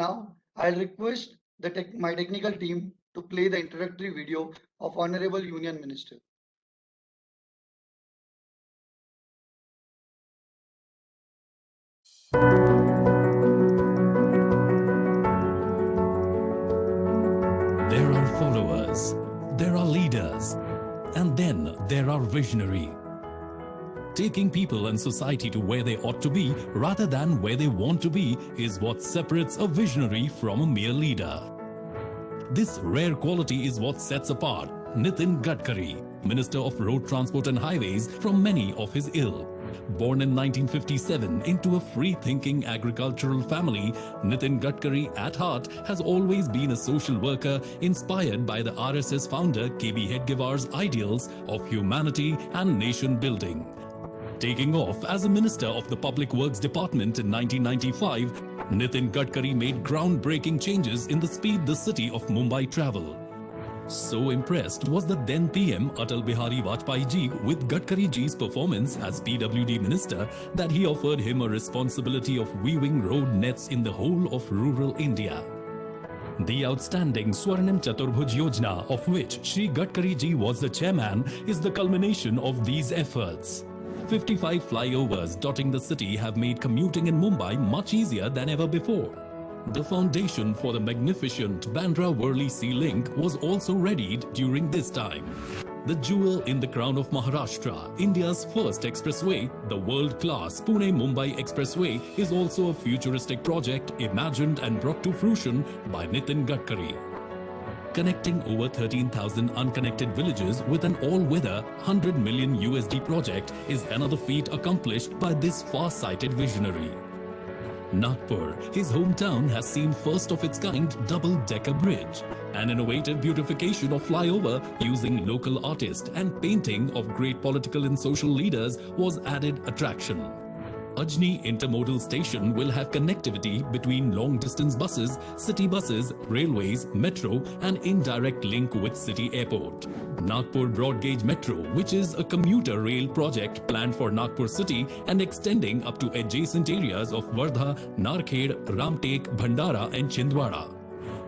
Now, I'll request my technical team to play the introductory video of Honorable Union Minister. There are followers, there are leaders, and then there are visionary. Taking people and society to where they ought to be rather than where they want to be is what separates a visionary from a mere leader. This rare quality is what sets apart Nitin Gadkari, Minister of Road Transport and Highways, from many of his ilk. Born in 1957 into a free-thinking agricultural family, Nitin Gadkari at heart has always been a social worker inspired by the RSS founder KB Hedgewar's ideals of humanity and nation building. Taking off as a Minister of the Public Works Department in 1995, Nitin Gadkari made groundbreaking changes in the speed the city of Mumbai traveled. So impressed was the then PM Atal Bihari Vajpayee ji with Gadkari ji's performance as PWD Minister that he offered him a responsibility of weaving road nets in the whole of rural India. The outstanding Swarnim Chaturbhuj Yojana, of which Shri Gadkari ji was the chairman, is the culmination of these efforts. 55 flyovers dotting the city have made commuting in Mumbai much easier than ever before. The foundation for the magnificent Bandra-Worli Sea Link was also readied during this time. The jewel in the crown of Maharashtra, India's first expressway, the world-class Pune-Mumbai Expressway, is also a futuristic project imagined and brought to fruition by Nitin Gadkari. Connecting over 13,000 unconnected villages with an all-weather $100 million project is another feat accomplished by this far-sighted visionary. Nagpur, his hometown, has seen first of its kind double-decker bridge. An innovative beautification of flyover using local artists and painting of great political and social leaders was added attraction. Ajni Intermodal Station will have connectivity between long-distance buses, city buses, railways, metro and indirect link with city airport. Nagpur Broad Gauge Metro, which is a commuter rail project planned for Nagpur city and extending up to adjacent areas of Wardha, Narkhed, Ramtek, Bhandara and Chhindwara.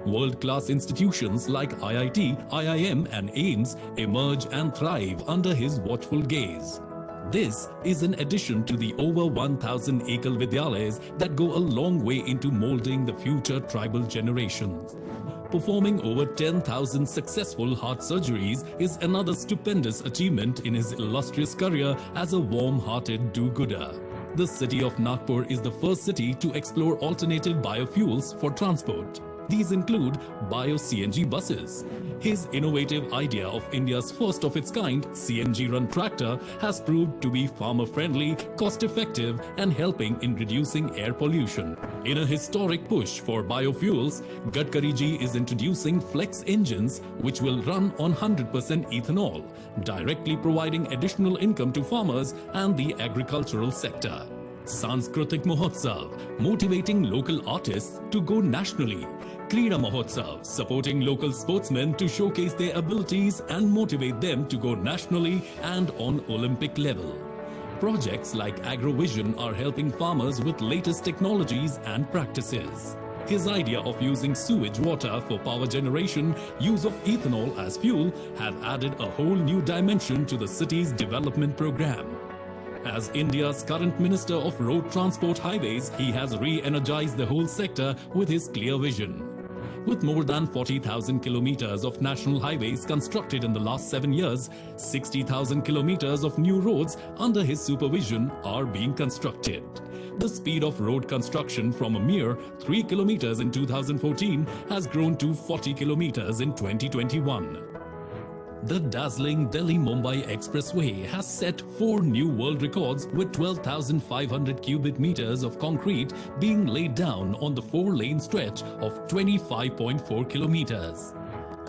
World-class institutions like IIT, IIM and AIIMS emerge and thrive under his watchful gaze. This is in addition to the over 1,000 Ekal Vidyalayas that go a long way into molding the future tribal generations. Performing over 10,000 successful heart surgeries is another stupendous achievement in his illustrious career as a warm-hearted do-gooder. The city of Nagpur is the first city to explore alternative biofuels for transport. These include bio-CNG buses. His innovative idea of India's first of its kind CNG-run tractor has proved to be farmer-friendly, cost-effective and helping in reducing air pollution. In a historic push for biofuels, Gadkari ji is introducing flex engines which will run on 100% ethanol, directly providing additional income to farmers and the agricultural sector. Sanskritik Mahotsav, motivating local artists to go nationally. Krida Mahotsav, supporting local sportsmen to showcase their abilities and motivate them to go nationally and on Olympic level. Projects like AgroVision are helping farmers with latest technologies and practices. His idea of using sewage water for power generation, use of ethanol as fuel, have added a whole new dimension to the city's development program. As India's current Minister of Road Transport Highways, he has re-energized the whole sector with his clear vision. With more than 40,000 kilometers of national highways constructed in the last 7 years, 60,000 kilometers of new roads under his supervision are being constructed. The speed of road construction from a mere 3 kilometers in 2014 has grown to 40 kilometers in 2021. The dazzling Delhi-Mumbai Expressway has set 4 new world records with 12,500 cubic meters of concrete being laid down on the 4-lane stretch of 25.4 kilometers.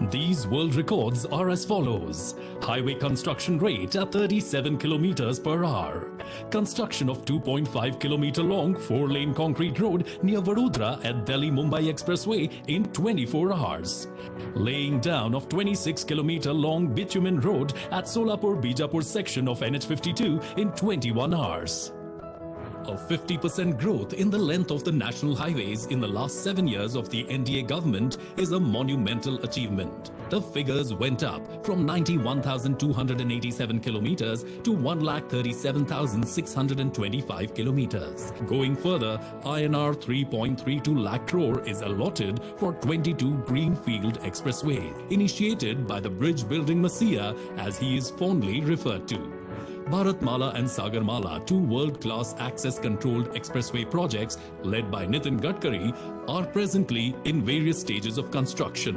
These world records are as follows: highway construction rate at 37 kilometers per hour, construction of 2.5 kilometer long 4-lane concrete road near Vadodara at Delhi-Mumbai Expressway in 24 hours, laying down of 26 kilometer long bitumen road at Solapur-Bijapur section of NH52 in 21 hours. A 50% growth in the length of the national highways in the last 7 years of the NDA government is a monumental achievement. The figures went up from 91,287 kilometers to 1,37,625 kilometers. Going further, INR 3.32 lakh crore is allotted for 22 Greenfield Expressways, initiated by the bridge building messiah, as he is fondly referred to. Bharatmala and Sagarmala, two world-class access-controlled expressway projects led by Nitin Gadkari, are presently in various stages of construction.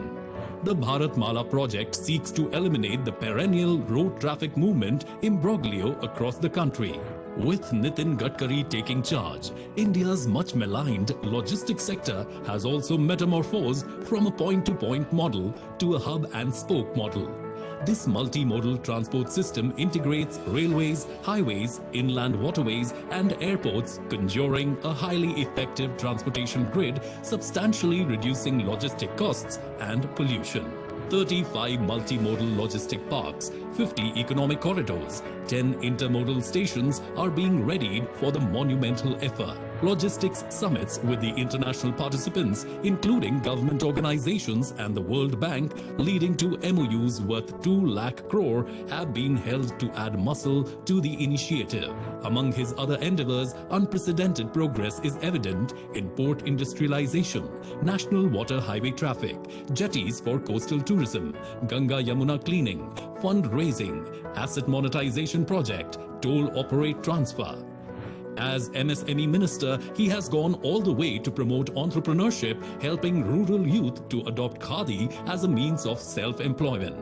The Bharatmala project seeks to eliminate the perennial road traffic movement imbroglio across the country. With Nitin Gadkari taking charge, India's much maligned logistics sector has also metamorphosed from a point-to-point model to a hub-and-spoke model. This multimodal transport system integrates railways, highways, inland waterways, and airports, conjuring a highly effective transportation grid, substantially reducing logistic costs and pollution. 35 multimodal logistic parks, 50 economic corridors, 10 intermodal stations are being readied for the monumental effort. Logistics summits with the international participants, including government organizations and the World Bank, leading to MOUs worth 2 lakh crore, have been held to add muscle to the initiative. Among his other endeavors, unprecedented progress is evident in port industrialization, national water highway traffic, jetties for coastal tourism, Ganga Yamuna cleaning, fundraising, asset monetization project, toll operate transfer. As MSME Minister, he has gone all the way to promote entrepreneurship, helping rural youth to adopt Khadi as a means of self-employment.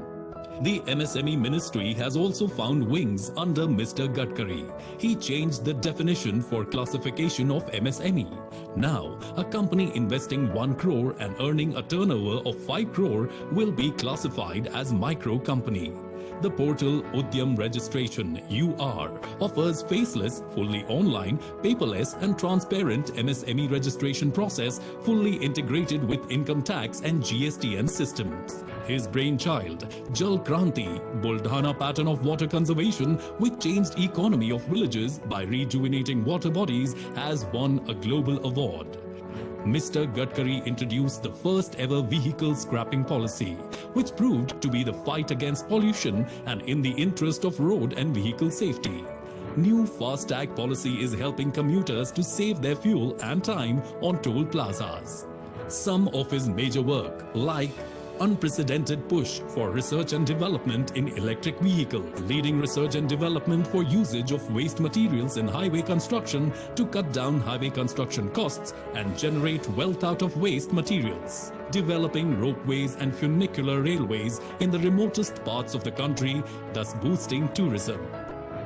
The MSME Ministry has also found wings under Mr. Gadkari. He changed the definition for classification of MSME. Now, a company investing 1 crore and earning a turnover of 5 crore will be classified as micro company. The portal Udyam Registration (UR) offers faceless, fully online, paperless and transparent MSME registration process, fully integrated with income tax and GSTN systems. His brainchild, Jal Kranti, Buldhana pattern of water conservation, which changed economy of villages by rejuvenating water bodies, has won a global award. Mr. Gadkari introduced the first ever vehicle scrapping policy, which proved to be the fight against pollution and in the interest of road and vehicle safety. New FASTag policy is helping commuters to save their fuel and time on toll plazas. Some of his major work, like unprecedented push for research and development in electric vehicles, leading research and development for usage of waste materials in highway construction to cut down highway construction costs and generate wealth out of waste materials, developing ropeways and funicular railways in the remotest parts of the country, thus boosting tourism.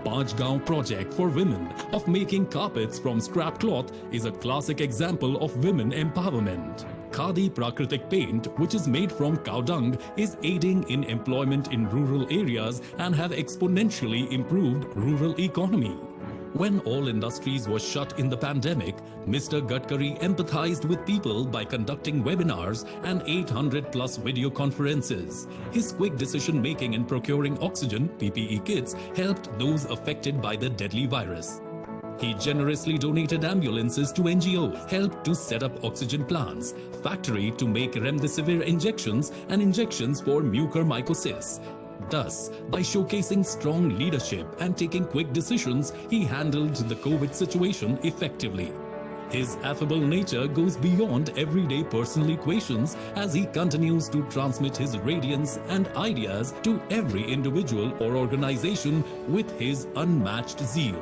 Panchgaon project for women of making carpets from scrap cloth is a classic example of women empowerment. Khadi Prakritik paint, which is made from cow dung, is aiding in employment in rural areas and have exponentially improved rural economy. When all industries were shut in the pandemic, Mr. Gadkari empathized with people by conducting webinars and 800 plus video conferences. His quick decision making in procuring oxygen (PPE) kits helped those affected by the deadly virus. He generously donated ambulances to NGOs, helped to set up oxygen plants, factory to make remdesivir injections and injections for mucormycosis. Thus, by showcasing strong leadership and taking quick decisions, he handled the COVID situation effectively. His affable nature goes beyond everyday personal equations as he continues to transmit his radiance and ideas to every individual or organization with his unmatched zeal.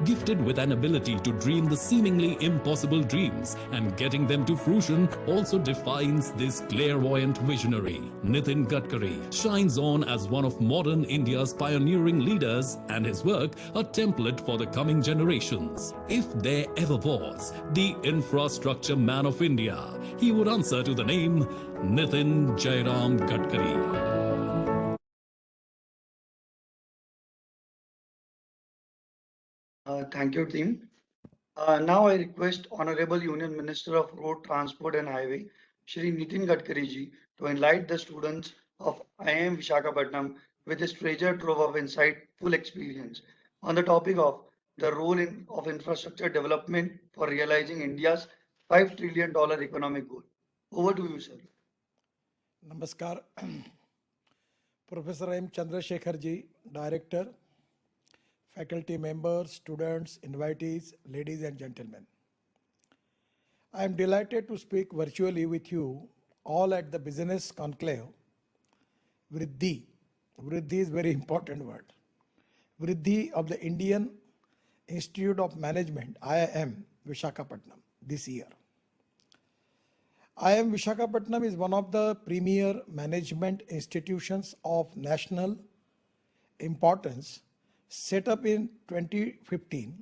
Gifted with an ability to dream the seemingly impossible dreams and getting them to fruition also defines this clairvoyant visionary. Nitin Gadkari shines on as one of modern India's pioneering leaders and his work a template for the coming generations. If there ever was the infrastructure man of India, he would answer to the name Nitin Jairam Gadkari. Thank you, team. Now I request Honorable Union Minister of Road Transport and Highway, Shri Nitin Gadkari ji, to enlighten the students of IIM Visakhapatnam with his treasure trove of insightful experience on the topic of the role of infrastructure development for realizing India's $5 trillion economic goal. Over to you, sir. Namaskar. Professor M. Chandrasekhar ji, Director, faculty members, students, invitees, ladies and gentlemen. I am delighted to speak virtually with you all at the Business Conclave, Vriddhi. Vriddhi is a very important word. Vriddhi of the Indian Institute of Management, IIM, Visakhapatnam, this year. IIM Visakhapatnam is one of the premier management institutions of national importance, set up in 2015,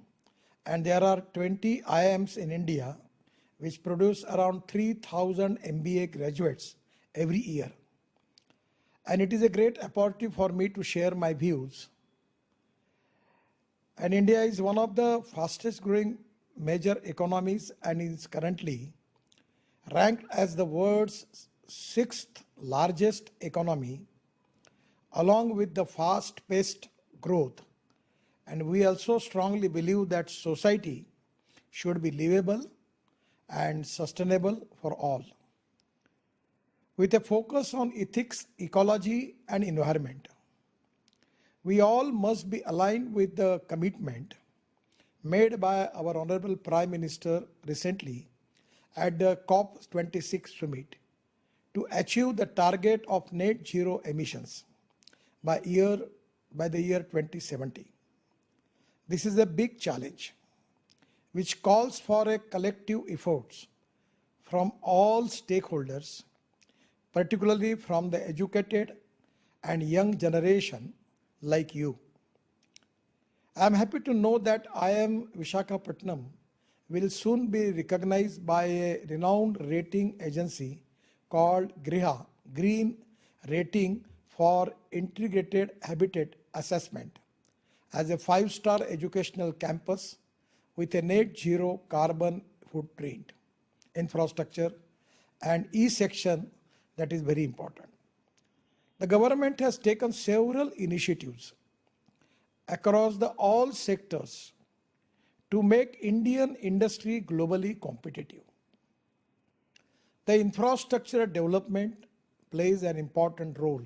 and there are 20 IIMs in India which produce around 3,000 MBA graduates every year. And it is a great opportunity for me to share my views. And India is one of the fastest growing major economies and is currently ranked as the world's 6th largest economy, along with the fast-paced growth. And we also strongly believe that society should be livable and sustainable for all, with a focus on ethics, ecology, and environment. We all must be aligned with the commitment made by our Honorable Prime Minister recently at the COP26 summit to achieve the target of net zero emissions by the year 2070. This is a big challenge which calls for a collective efforts from all stakeholders, particularly from the educated and young generation like you. I am happy to know that IIM Visakhapatnam will soon be recognized by a renowned rating agency called GRIHA, Green Rating for Integrated Habitat Assessment, as a 5-star educational campus with a net zero carbon footprint, infrastructure, and E-section that is very important. The government has taken several initiatives across all sectors to make Indian industry globally competitive. The infrastructure development plays an important role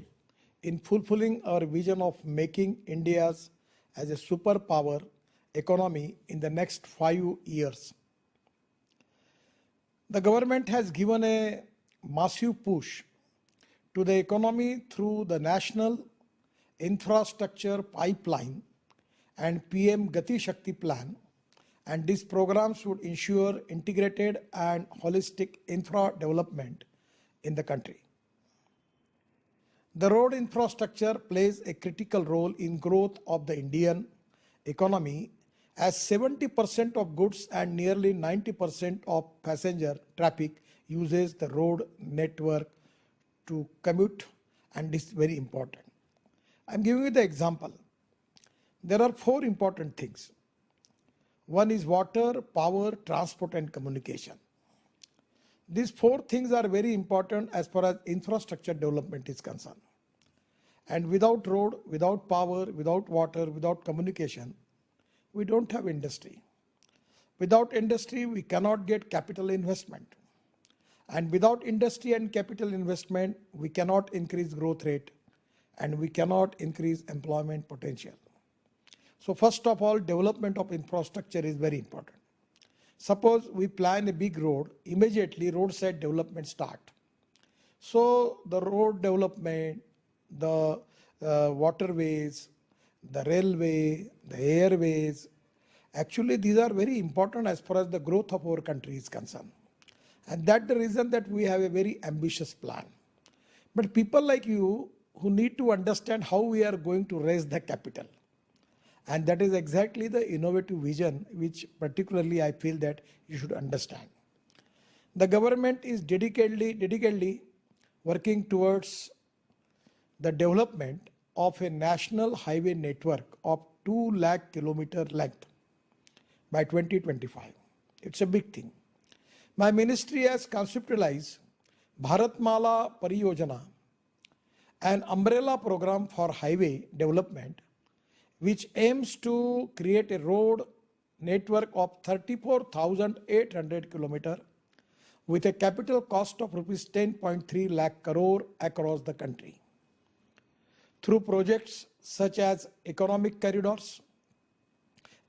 in fulfilling our vision of making India as a superpower economy in the next 5 years. The government has given a massive push to the economy through the National Infrastructure Pipeline and PM Gati Shakti Plan, and these programs would ensure integrated and holistic infra development in the country. The road infrastructure plays a critical role in growth of the Indian economy, as 70% of goods and nearly 90% of passenger traffic uses the road network to commute, and this is very important. I'm giving you the example. There are 4 important things. One is water, power, transport, and communication. These 4 things are very important as far as infrastructure development is concerned. And without road, without power, without water, without communication, we don't have industry. Without industry, we cannot get capital investment. And without industry and capital investment, we cannot increase growth rate and we cannot increase employment potential. So first of all, development of infrastructure is very important. Suppose we plan a big road, immediately roadside development start. So the road development, the waterways, the railway, the airways, actually these are very important as far as the growth of our country is concerned. And that's the reason that we have a very ambitious plan. But people like you who need to understand how we are going to raise the capital. And that is exactly the innovative vision which particularly I feel that you should understand. The government is dedicatedly working towards the development of a national highway network of 2 lakh kilometer length by 2025. It's a big thing. My ministry has conceptualized Bharatmala Pariyojana, an umbrella program for highway development, which aims to create a road network of 34,800 km with a capital cost of rupees 10.3 lakh crore across the country. Through projects such as economic corridors,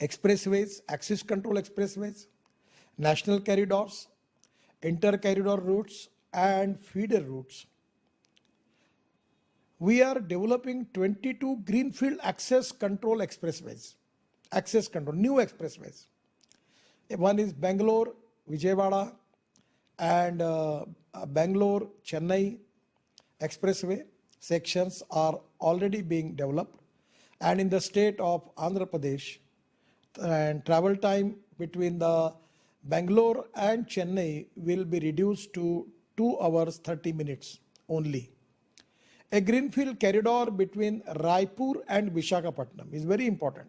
expressways, access control expressways, national corridors, inter-corridor routes and feeder routes, we are developing 22 greenfield access control expressways, new expressways. One is Bangalore, Vijayawada and Bangalore, Chennai expressway sections are already being developed, and in the state of Andhra Pradesh, and travel time between the Bangalore and Chennai will be reduced to 2 hours 30 minutes only. A greenfield corridor between Raipur and Visakhapatnam is very important,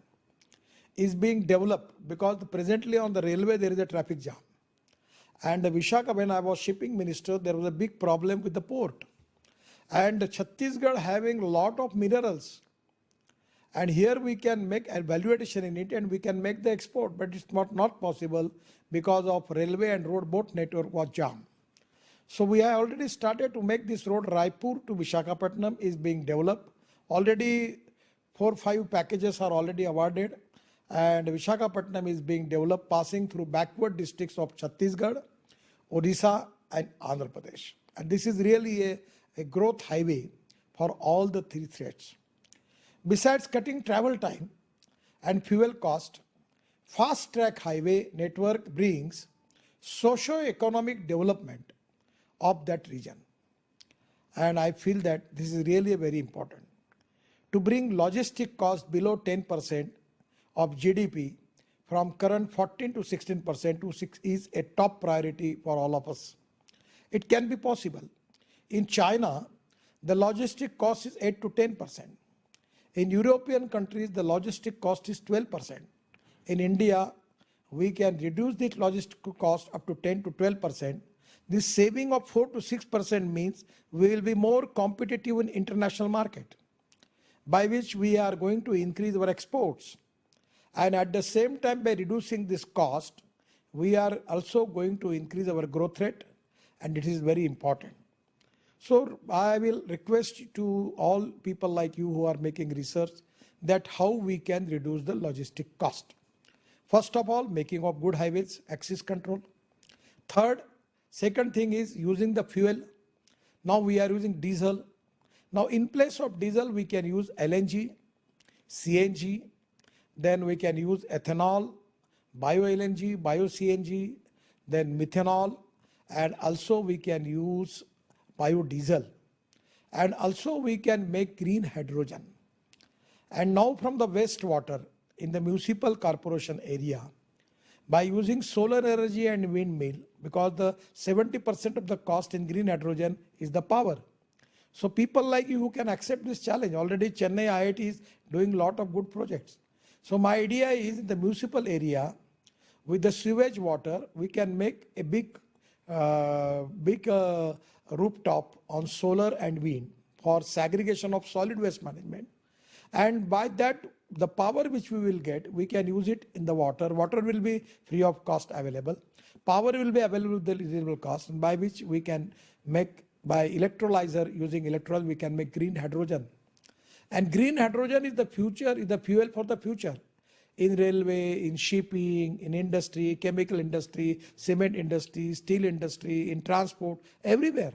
is being developed because presently on the railway there is a traffic jam. And Visakhapatnam, when I was shipping minister, there was a big problem with the port. And Chhattisgarh having a lot of minerals. And here we can make a value addition in it and we can make the export, but it's not possible because of railway and road boat network was jammed. So we have already started to make this road Raipur to Visakhapatnam is being developed. Already 4-5 packages are already awarded and Visakhapatnam is being developed passing through backward districts of Chhattisgarh, Odisha and Andhra Pradesh. And this is really a growth highway for all the three states. Besides cutting travel time and fuel cost, fast track highway network brings socio-economic development of that region. And I feel that this is really very important. To bring logistic cost below 10% of GDP from current 14 to 16% is a top priority for all of us. It can be possible. In China, the logistic cost is 8 to 10%. In European countries, the logistic cost is 12%. In India, we can reduce the logistic cost up to 10 to 12%. This saving of 4 to 6% means we will be more competitive in international market, by which we are going to increase our exports. And at the same time, by reducing this cost, we are also going to increase our growth rate, and it is very important. So I will request to all people like you who are making research that how we can reduce the logistic cost. First of all, making of good highways, access control. Second thing is using the fuel. Now we are using diesel. Now in place of diesel, we can use LNG, CNG, then we can use ethanol, bio-LNG, bio-CNG, then methanol, and also we can use biodiesel. And also we can make green hydrogen. And now from the wastewater in the municipal corporation area, by using solar energy and windmill, because the 70% of the cost in green hydrogen is the power. So people like you who can accept this challenge, already Chennai IIT is doing a lot of good projects. So my idea is in the municipal area, with the sewage water, we can make a big rooftop on solar and wind for segregation of solid waste management. And by that, the power which we will get, we can use it in the water. Water will be free of cost available. Power will be available with reasonable cost, and by which we can make, by electrolyzer, using electrolyzer, we can make green hydrogen. And green hydrogen is the future, is the fuel for the future. In railway, in shipping, in industry, chemical industry, cement industry, steel industry, in transport, everywhere.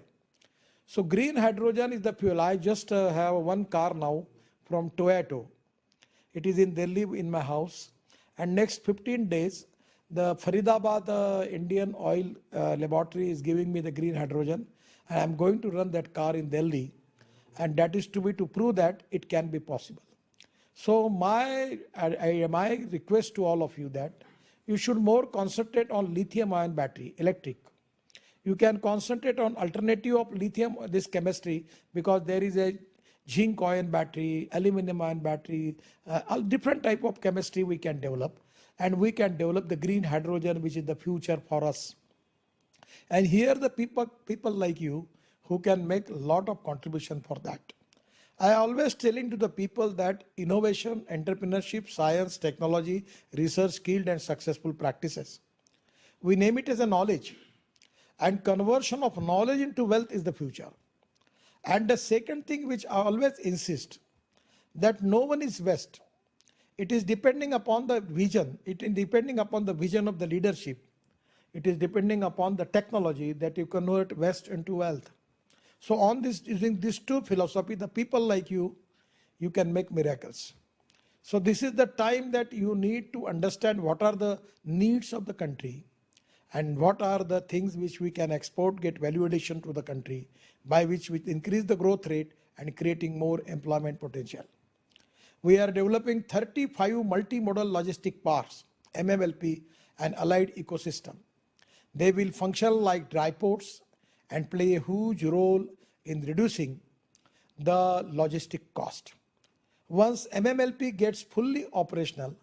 So green hydrogen is the fuel. I just have one car now from Toyota. It is in Delhi in my house. And next 15 days, the Faridabad Indian Oil Laboratory is giving me the green hydrogen. And I'm going to run that car in Delhi. And that is to prove that it can be possible. So my request to all of you that you should more concentrate on lithium ion battery, electric. You can concentrate on alternative of lithium, this chemistry, because there is a zinc ion battery, aluminum ion battery, all different type of chemistry we can develop. And we can develop the green hydrogen, which is the future for us. And here the people like you who can make a lot of contribution for that. I always telling to the people that innovation, entrepreneurship, science, technology, research, skilled and successful practices. We name it as a knowledge. And conversion of knowledge into wealth is the future. And the second thing which I always insist, that no one is best. It is depending upon the vision. It is depending upon the vision of the leadership. It is depending upon the technology that you convert waste into wealth. So on this, using these two philosophy, the people like you can make miracles. So this is the time that you need to understand what are the needs of the country and what are the things which we can export, get value addition to the country, by which we increase the growth rate and creating more employment potential. We are developing 35 multimodal logistic parks, MMLP and allied ecosystem. They will function like dry ports and play a huge role in reducing the logistic cost. Once MMLP gets fully operational,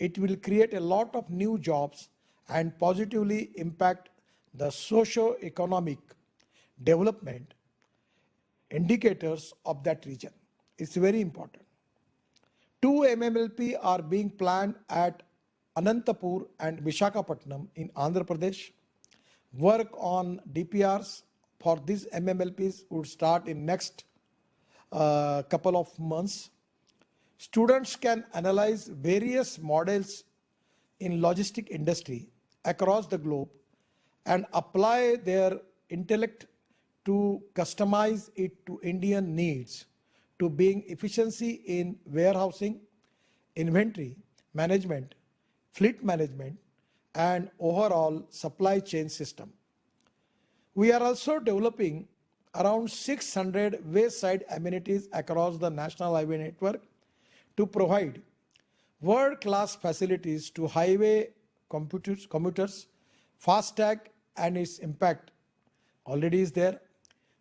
it will create a lot of new jobs and positively impact the socio-economic development indicators of that region. It's very important. 2 MMLP are being planned at Anantapur and Visakhapatnam in Andhra Pradesh. Work on DPRs for these MMLPs would start in next couple of months. Students can analyze various models in logistic industry across the globe and apply their intellect to customize it to Indian needs, to being efficiency in warehousing, inventory management, fleet management, and overall supply chain system. We are also developing around 600 wayside amenities across the national highway network to provide world-class facilities to highway commuters. FASTag and its impact already is there.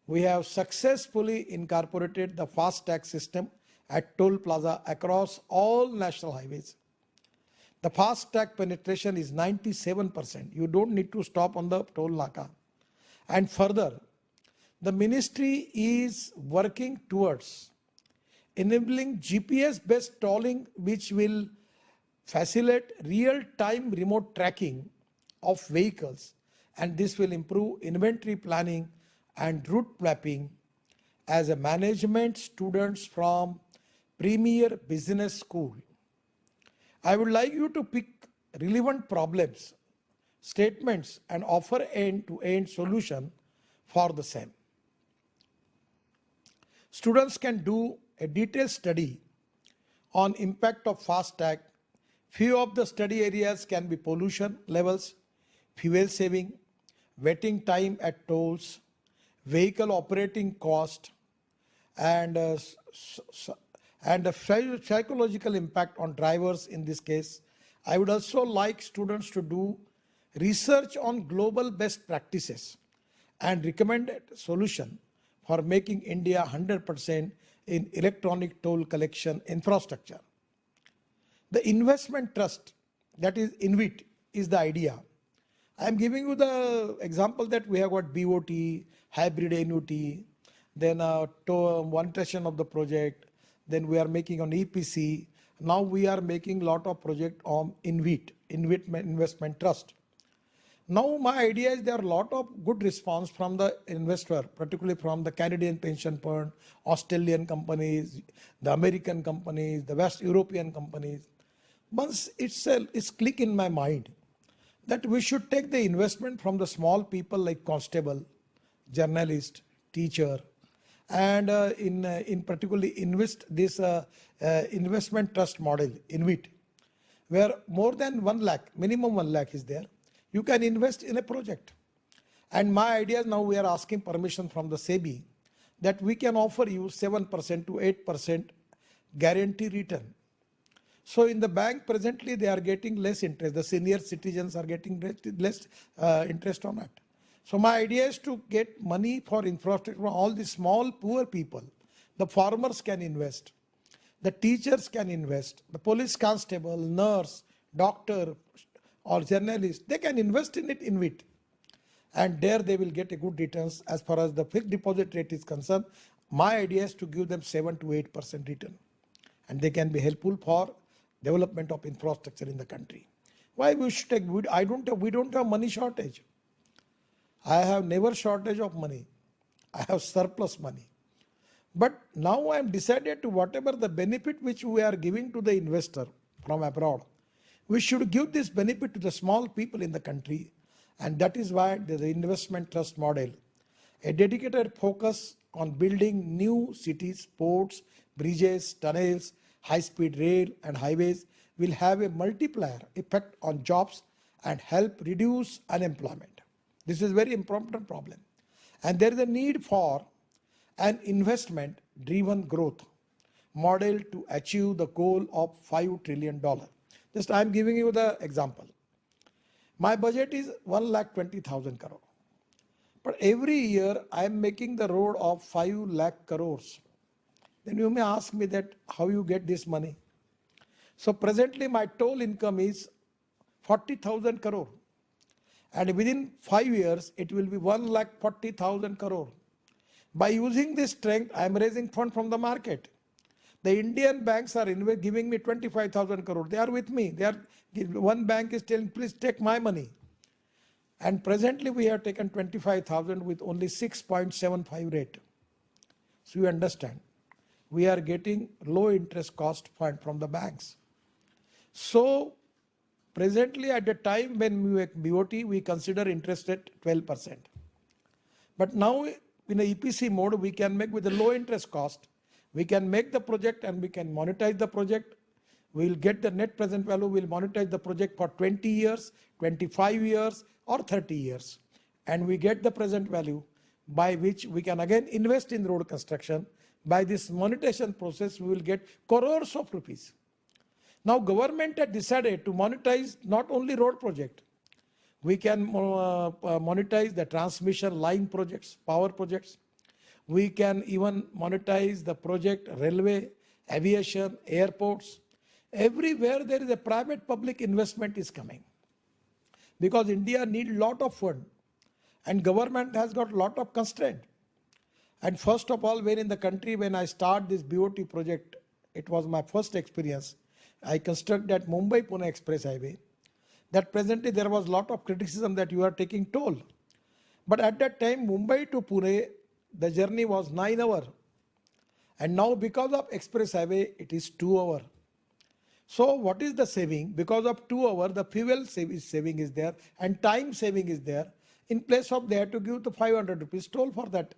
We have successfully incorporated the FASTag system at toll plaza across all national highways. The FASTag penetration is 97%. You don't need to stop on the toll naka. And further, the ministry is working towards enabling GPS-based tolling, which will facilitate real-time remote tracking of vehicles, and this will improve inventory planning and route mapping. As a management students from Premier Business School, I would like you to pick relevant problems, statements, and offer end-to-end solution for the same. Students can do a detailed study on impact of FASTag. Few of the study areas can be pollution levels, fuel saving, waiting time at tolls, vehicle operating cost, and the psychological impact on drivers in this case. I would also like students to do research on global best practices and recommended solution for making India 100% in electronic toll collection infrastructure. The investment trust, that is INVIT, is the idea. I am giving you the example that we have got BOT, hybrid annuity, then one session of the project, then we are making on EPC. Now we are making lot of project on INVIT investment trust. Now my idea is there are a lot of good response from the investor, particularly from the Canadian pension fund, Australian companies, the American companies, the West European companies. Once itself is click in my mind that we should take the investment from the small people like constable, journalist, teacher, and in particularly invest this investment trust model, INVIT, where more than 1 lakh, minimum 1 lakh is there. You can invest in a project. And my idea is now we are asking permission from the SEBI that we can offer you 7% to 8% guarantee return. So in the bank presently they are getting less interest. The senior citizens are getting less interest on it. So my idea is to get money for infrastructure from all the small poor people. The farmers can invest. The teachers can invest. The police constable, nurse, doctor, or journalist, they can invest in it INVIT. And there they will get a good returns as far as the fixed deposit rate is concerned. My idea is to give them 7 to 8% return, and they can be helpful for development of infrastructure in the country. Why we should take? We don't have money shortage. I have never shortage of money. I have surplus money. But now I am decided to whatever the benefit which we are giving to the investor from abroad, we should give this benefit to the small people in the country, and that is why the investment trust model, a dedicated focus on building new cities, ports, bridges, tunnels, high-speed rail and highways will have a multiplier effect on jobs and help reduce unemployment. This is a very important problem. And there is a need for an investment driven growth model to achieve the goal of $5 trillion. Just I am giving you the example. My budget is 1,20,000 crore. But every year I am making the road of 5 lakh crores. Then you may ask me that how you get this money. So presently my total income is 40,000 crore. And within 5 years it will be 1,40,000 crore. By using this strength, I am raising fund from the market. The Indian banks are giving me 25,000 crore. They are with me. One bank is telling, please take my money. And presently we have taken 25,000 with only 6.75 rate. So you understand, we are getting low interest cost fund from the banks. So presently at the time when we make BOT, we consider interest at 12%. But now in a EPC mode, we can make with a low interest cost. We can make the project and we can monetize the project. We will get the net present value. We will monetize the project for 20 years, 25 years or 30 years. And we get the present value by which we can again invest in road construction. By this monetization process, we will get crores of rupees. Now government had decided to monetize not only road project. We can monetize the transmission line projects, power projects. We can even monetize the project railway, aviation, airports. Everywhere there is a private public investment is coming. Because India needs lot of fund and government has got lot of constraint. And first of all, when in the country, when I start this BOT project, it was my first experience. I constructed that Mumbai-Pune Express Highway. That presently there was a lot of criticism that you are taking toll. But at that time, Mumbai to Pune, the journey was 9 hours. And now because of express highway, it is 2 hours. So what is the saving? Because of 2 hours, the fuel saving is there and time saving is there. In place of they have to give the 500 rupees toll for that.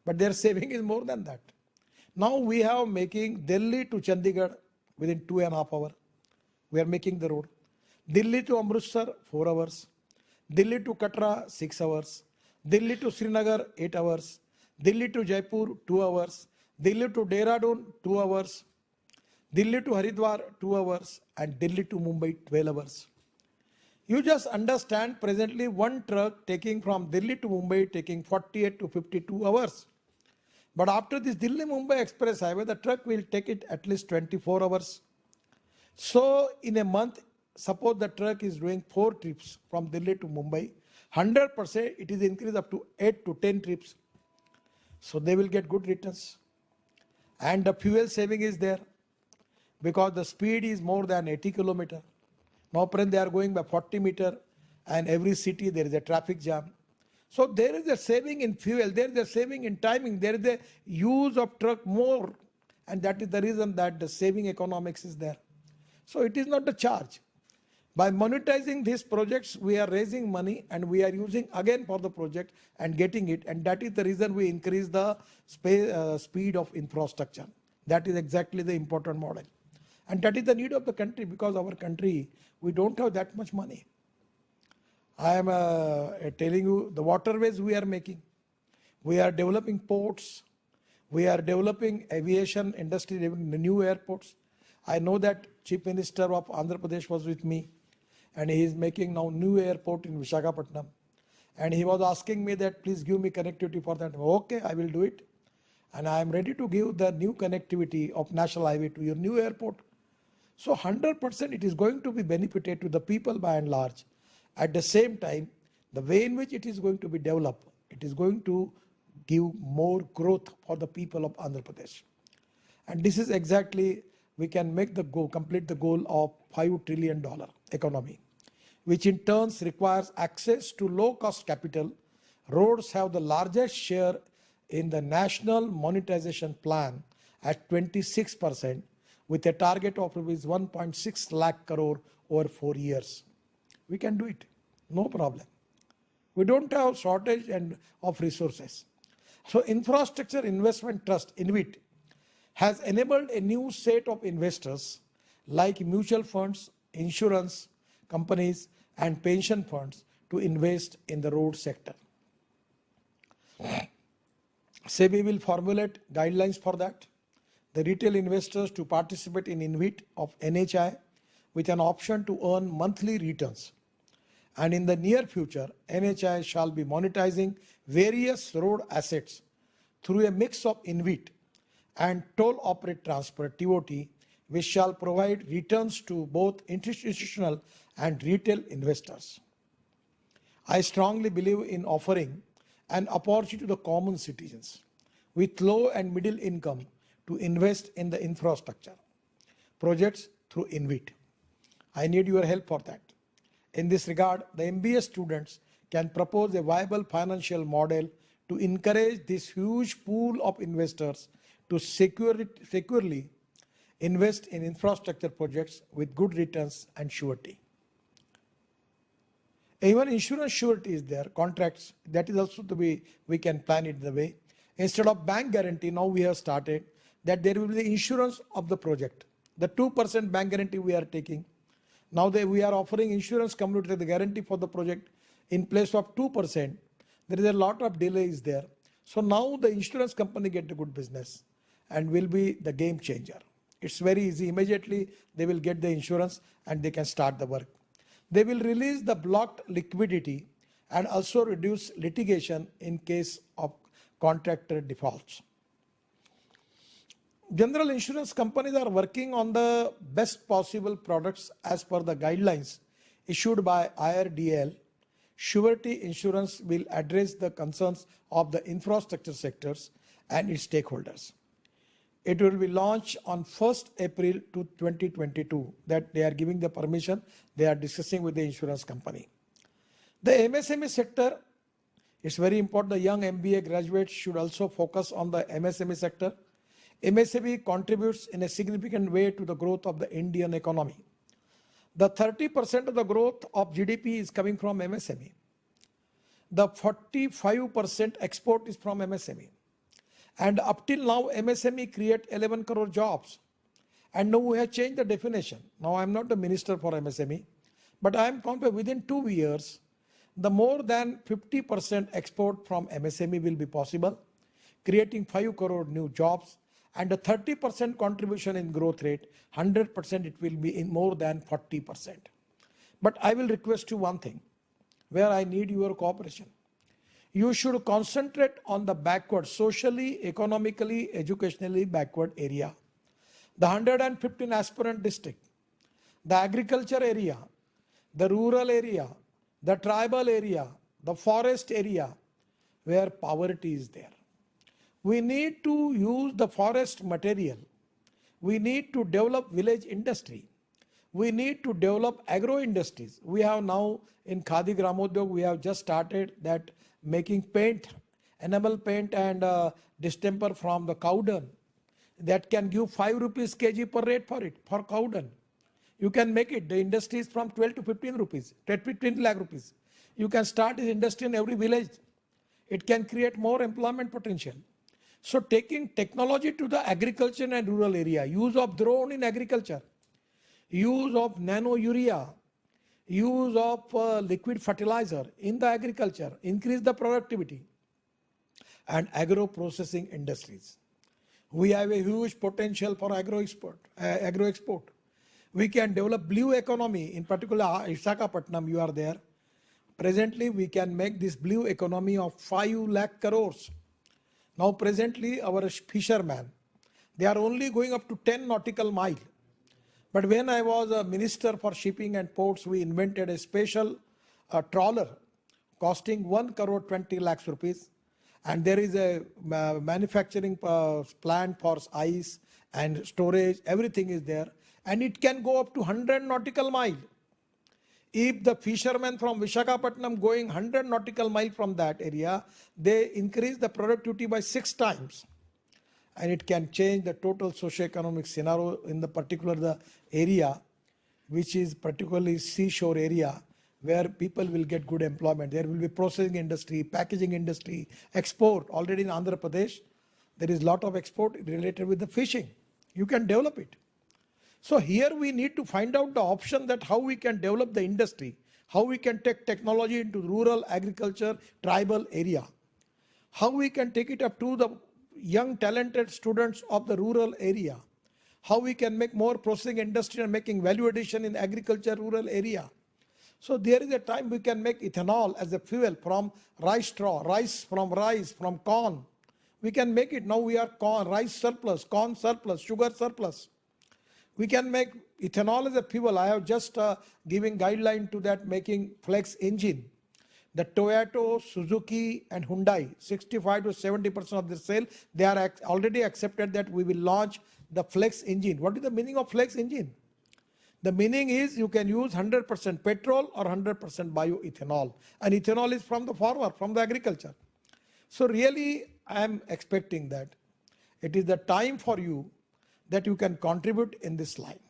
But their saving is more than that. Now we have making Delhi to Chandigarh within 2.5 hours. We are making the road. Delhi to Amritsar, 4 hours. Delhi to Katra, 6 hours. Delhi to Srinagar, 8 hours. Delhi to Jaipur, 2 hours. Delhi to Dehradun, 2 hours. Delhi to Haridwar, 2 hours. And Delhi to Mumbai, 12 hours. You just understand presently one truck taking from Delhi to Mumbai taking 48 to 52 hours. But after this Delhi-Mumbai Express Highway, the truck will take it at least 24 hours. So in a month, suppose the truck is doing 4 trips from Delhi to Mumbai, 100% it is increased up to 8 to 10 trips. So they will get good returns. And the fuel saving is there because the speed is more than 80 kilometers. Now they are going by 40 meters and every city there is a traffic jam. So there is a saving in fuel, there is a saving in timing, there is a use of truck more, and that is the reason that the saving economics is there. So it is not a charge. By monetizing these projects, we are raising money and we are using again for the project and getting it, and that is the reason we increase the speed of infrastructure. That is exactly the important model. And that is the need of the country, because our country, we don't have that much money. I am telling you the waterways we are making. We are developing ports. We are developing aviation industry, new airports. I know that Chief Minister of Andhra Pradesh was with me and he is making now new airport in Visakhapatnam. And he was asking me that please give me connectivity for that. Okay, I will do it. And I am ready to give the new connectivity of national highway to your new airport. So 100% it is going to be benefited to the people by and large. At the same time, the way in which it is going to be developed, it is going to give more growth for the people of Andhra Pradesh. And this is exactly, we can make the goal, complete the goal of $5 trillion economy, which in turn requires access to low-cost capital. Roads have the largest share in the national monetization plan at 26%, with a target of rupees 1.6 lakh crore over 4 years. We can do it, no problem. We don't have shortage of resources. So Infrastructure Investment Trust, InvIT, has enabled a new set of investors like mutual funds, insurance companies, and pension funds to invest in the road sector. SEBI will formulate guidelines for that. The retail investors to participate in InvIT of NHI with an option to earn monthly returns. And in the near future, NHI shall be monetizing various road assets through a mix of InvIT and toll operate transfer TOT, which shall provide returns to both institutional and retail investors. I strongly believe in offering an opportunity to the common citizens with low and middle income to invest in the infrastructure projects through InvIT. I need your help for that. In this regard, the MBA students can propose a viable financial model to encourage this huge pool of investors to securely invest in infrastructure projects with good returns and surety. Even insurance surety is there, contracts, that is also to be, we can plan it the way. Instead of bank guarantee, now we have started that there will be the insurance of the project. The 2% bank guarantee we are taking. Now we are offering insurance company to the guarantee for the project in place of 2%. There is a lot of delays there. So now the insurance company get a good business and will be the game changer. It's very easy. Immediately they will get the insurance and they can start the work. They will release the blocked liquidity and also reduce litigation in case of contractor defaults. General insurance companies are working on the best possible products as per the guidelines issued by IRDL. Surety insurance will address the concerns of the infrastructure sectors and its stakeholders. It will be launched on 1st April 2022. That they are giving the permission. They are discussing with the insurance company. The MSME sector, it's very important. The young MBA graduates should also focus on the MSME sector. MSME contributes in a significant way to the growth of the Indian economy. The 30% of the growth of GDP is coming from MSME. The 45% export is from MSME. And up till now, MSME create 11 crore jobs. And now we have changed the definition. Now I am not the minister for MSME, but I am confident within 2 years, the more than 50% export from MSME will be possible, creating 5 crore new jobs, and a 30% contribution in growth rate, 100% it will be in more than 40%. But I will request you one thing, where I need your cooperation. You should concentrate on the backward, socially, economically, educationally backward area. The 115 aspirant district, the agriculture area, the rural area, the tribal area, the forest area, where poverty is there. We need to use the forest material. We need to develop village industry. We need to develop agro industries. We have now in Khadi Gramodyog, we have just started that making paint, enamel paint and distemper from the cow dung. That can give 5 rupees kg per rate for it, for cow dung. You can make it. The industry is from 12 to 15 rupees, 20 lakh rupees. You can start this industry in every village. It can create more employment potential. So taking technology to the agriculture and rural area, use of drone in agriculture, use of nano urea, use of liquid fertilizer in the agriculture, increase the productivity, and agro processing industries. We have a huge potential for agro export. We can develop blue economy, in particular Visakhapatnam, you are there. Presently, we can make this blue economy of 5 lakh crores. Now presently our fishermen, they are only going up to 10 nautical mile. But when I was a minister for shipping and ports, we invented a special trawler costing 1 crore 20 lakhs rupees. and there is a manufacturing plant for ice and storage, everything is there, and it can go up to 100 nautical mile. If the fishermen from Visakhapatnam going 100 nautical mile from that area, they increase the productivity by 6 times. And it can change the total socio-economic scenario in the particular area, which is particularly seashore area, where people will get good employment. There will be processing industry, packaging industry, export. Already in Andhra Pradesh, there is a lot of export related with the fishing. You can develop it. So here we need to find out the option that how we can develop the industry, how we can take technology into rural agriculture, tribal area, how we can take it up to the young talented students of the rural area, how we can make more processing industry and making value addition in agriculture rural area. So there is a time we can make ethanol as a fuel from rice straw, from corn. We can make it. Now we are rice surplus, corn surplus, sugar surplus. We can make ethanol as a fuel. I have just given guideline to that, making flex engine. The Toyota, Suzuki and Hyundai, 65 to 70% of the sale, they are already accepted that we will launch the flex engine. What is the meaning of flex engine? The meaning is you can use 100% petrol or 100% bioethanol. And ethanol is from the farmer, from the agriculture. So really, I am expecting that it is the time for you that you can contribute in this line.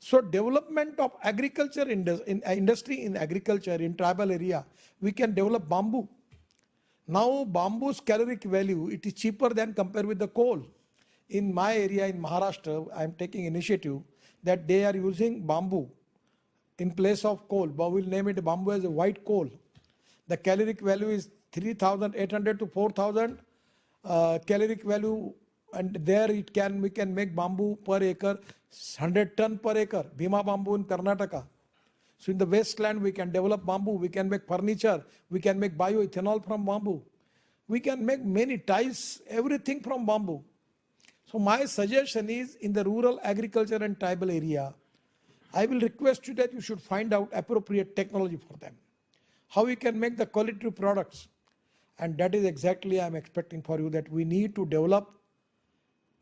So development of agriculture industry in agriculture in tribal area, we can develop bamboo. Now bamboo's caloric value, it is cheaper than compared with the coal. In my area in Maharashtra, I am taking initiative that they are using bamboo in place of coal, but we'll name it bamboo as a white coal. The caloric value is 3,800 to 4,000 caloric value, and there we can make bamboo per acre 100 ton per acre. Bhima bamboo in Karnataka. So in the wasteland we can develop bamboo, we can make furniture, we can make bioethanol from bamboo, we can make many tiles, everything from bamboo. So my suggestion is, in the rural agriculture and tribal area, I will request you that you should find out appropriate technology for them, how we can make the quality products. And that is exactly I am expecting for you, that we need to develop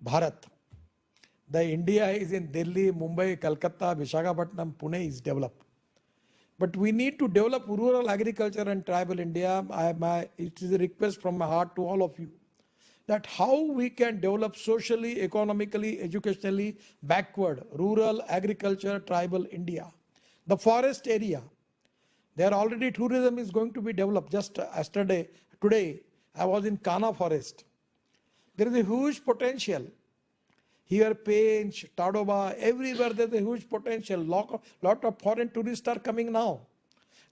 Bharat. The India is in Delhi, Mumbai, Calcutta, Visakhapatnam, Pune is developed. But we need to develop rural agriculture and tribal India. It is a request from my heart to all of you, that how we can develop socially, economically, educationally backward rural agriculture, tribal India. The forest area, there already tourism is going to be developed. Just today, I was in Kana forest. There is a huge potential. Here, Pench, Tadoba, everywhere there is a huge potential. Lot of foreign tourists are coming now.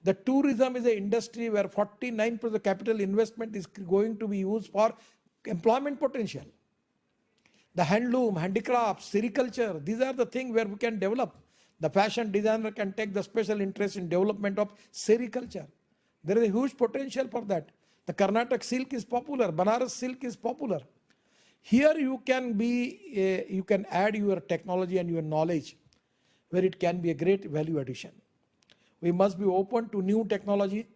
The tourism is an industry where 49% of the capital investment is going to be used for employment potential. The handloom, handicrafts, sericulture, these are the things where we can develop. The fashion designer can take the special interest in development of sericulture. There is a huge potential for that. The Karnataka silk is popular, Banaras silk is popular. Here you can add your technology and your knowledge, where it can be a great value addition. We must be open to new technology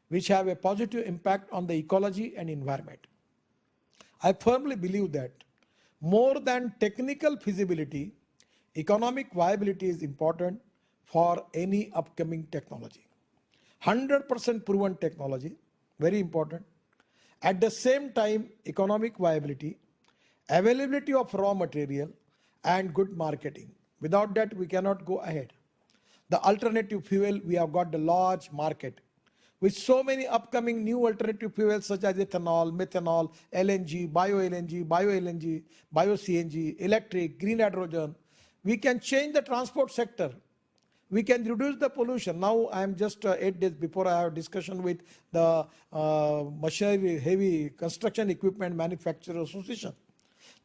which have a positive impact on the ecology and environment. I firmly believe that more than technical feasibility, economic viability is important for any upcoming technology. 100% proven technology, very important. At the same time, economic viability, availability of raw material and good marketing. Without that, we cannot go ahead. The alternative fuel, we have got the large market with so many upcoming new alternative fuels such as ethanol, methanol, LNG, bio-LNG, bio-CNG, electric, green hydrogen. We can change the transport sector. We can reduce the pollution. Now I am just 8 days before I have discussion with the machinery, heavy construction equipment manufacturer association.